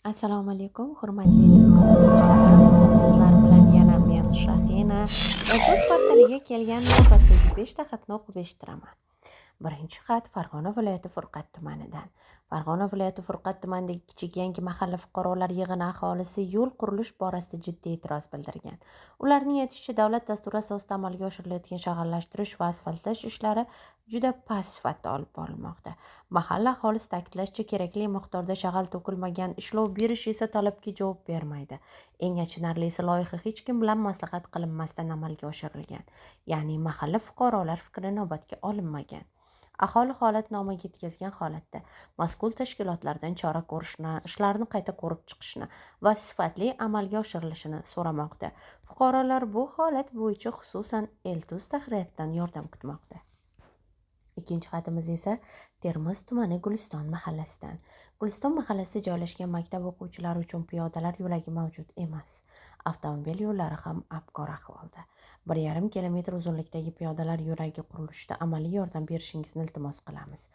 Assalomu alaykum, hurmatli tez kuzatuvchilarim. Sizlar bilan yana men Shahina. Eltoz portaliga kelgan navbatdagi 5 ta xatni o'qib eshitiraman. Birinchi xat Farg'ona viloyati Furqat tumanidan. Farg'ona viloyati Furqat tumanidagi kichik yangi mahalla fuqarolar yig'ini aholisi yo'l qurilish borasida jiddiy e'tiroz bildirgan. Ularning aytishicha, davlat dasturi asosida amalga oshirilayotgan shag'allashtirish va asfaltlash ishlari juda past sifatda olib borilmoqda. Mahalla aholisi ta'kidlashicha, kerakli miqdorda shag'al to'kilmagan, ishlov berish esa talabga javob bermaydi. Eng achinarlisi, loyiha hech kim bilan maslahat qilinmasdan amalga oshirilgan. Ya'ni mahalla fuqarolar fikri inobatga olinmagan. Aholi holatnomaga yetkazgan holatda mas'ul tashkilotlardan chora ko'rishni, ishlarni qayta ko'rib chiqishni va sifatli amalga oshirilishini so'ramoqda. Fuqarolar bu holat bo'yicha xususan Eltuz tahririyatidan yordam kutmoqda. Ikkinchi xatimiz esa Termiz tumani Guliston mahallasidan. Guliston mahallasi joylashgan maktab o'quvchilari uchun piyodalar yo'lagi mavjud emas. Avtomobil yo'llari ham abgor ahvolda. 1,5 kilometr uzunlikdagi piyodalar yo'lagi qurilishida amaliy yordam berishingizni iltimos qilamiz.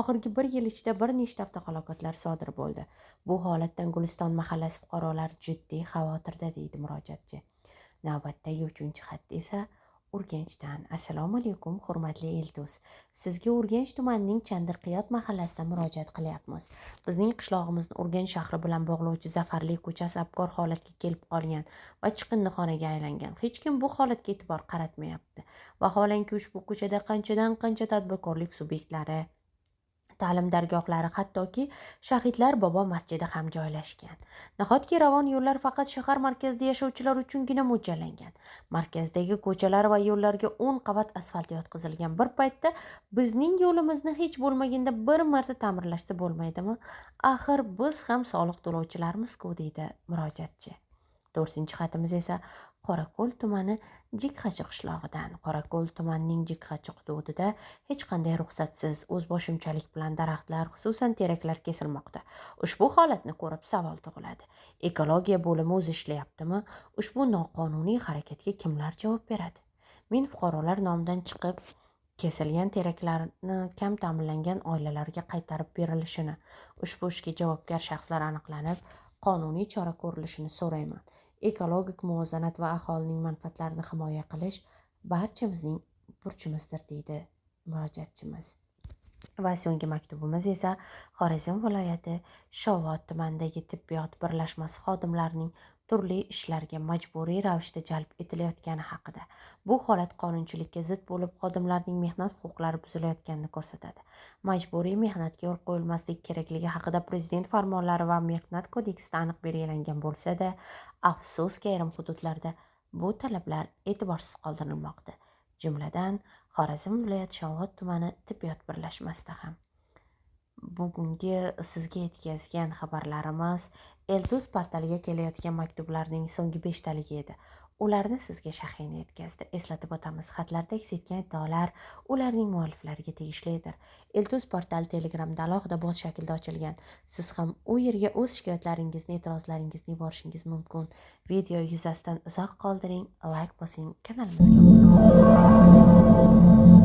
Oxirgi 1 yil ichida bir nechta avtohalokatlar sodir bo'ldi. Bu holatdan Guliston mahallasi fuqarolari jiddiy xavotirda, deydi murojaatchi. Navbatdagi 3-xat esa Urganchdan. Assalomu alaykum, hurmatli Eltuz. Sizga Urganch tumanining Chandirqiyot mahallasidan murojaat qilyapmiz. Bizning qishlog'imizni Urganch shahri bilan bog'lovchi Zafarli ko'chasi abgor holatga kelib qolgan va chiqindixonaga aylangan. Hech kim bu holatga e'tibor qaratmayapti. Vaholanki ushbu ko'chada qanchadan qancha tadbirkorlik subyektlari, ta'lim dargohlari, hattoki Shahidlar bobo masjidi ham joylashgan. Nahotki ravon yo'llar faqat shahar markazida yashovchilar uchungina mo'ljallangan. Markazdagi ko'chalar va yo'llarga 10 qavat asfalt yotqizilgan. Bir paytda bizning yo'limizni hech bo'lmaganda bir marta ta'mirlashda bo'lmaydimi? Axir biz ham soliq to'lovchilarmiz-ku, deydi murojaatchi. 4-xatimiz esa Qorako'l tumani Jikxachi qishlog'idan. Qorako'l tumanining Jikxachi hududida hech qanday ruxsatsiz, o'zboshimchalik bilan daraxtlar, xususan teraklar kesilmoqda. Ushbu holatni ko'rib savol tug'iladi. Ekologiya bo'limi o'zi ishlayaptimi? Ushbu noqonuniy harakatga kimlar javob beradi? Men fuqarolar nomidan chiqib kesilgan teraklarni kam ta'minlangan oilalarga qaytarib berilishini, ushbu ishga javobgar shaxslar aniqlanib, qonuniy chora ko'rilishini so'rayman. Ekologik muvozanat va aholining manfaatlarini himoya qilish barchamizning burchimizdir, deydi murojaatchimiz. Va so'nggi maktubimiz esa Xorazm viloyati Shovot tumanidagi tibbiyot birlashmasi xodimlarining turli ishlarga majburiy ravishda jalb etilayotgani haqida. Bu holat qonunchilikka zid bo'lib, xodimlarning mehnat huquqlari buzilayotganini ko'rsatadi. Majburiy mehnatga yo'l qo'yilmasligi kerakligi haqida Prezident farmonlari va Mehnat kodeksida aniq belgilangan bo'lsa-da, afsuski ayrim hududlarda bu talablar e'tiborsiz qoldirilmoqda. Jumladan, Xorazm viloyati Shovot tumani tibbiyot birlashmasida ham. Bugungi sizga yetkazgan xabarlarimiz Eltuz portaliga kelayotgan maktublarning so'nggi 5taligi edi. Ularni sizga Shahina yetkazdi. Eslatib o'tamiz, xatlarda aks etgan iddaolar ularning mualliflariga tegishlidir. Eltuz portali Telegramda alohida bot shaklda ochilgan. Siz ham u yerga o'z shikoyatlaringizni, e'tirozlaringizni yuborishingiz mumkin. Video yuzasidan izoh qoldiring, like bosing, kanalimizga obuna bo'ling.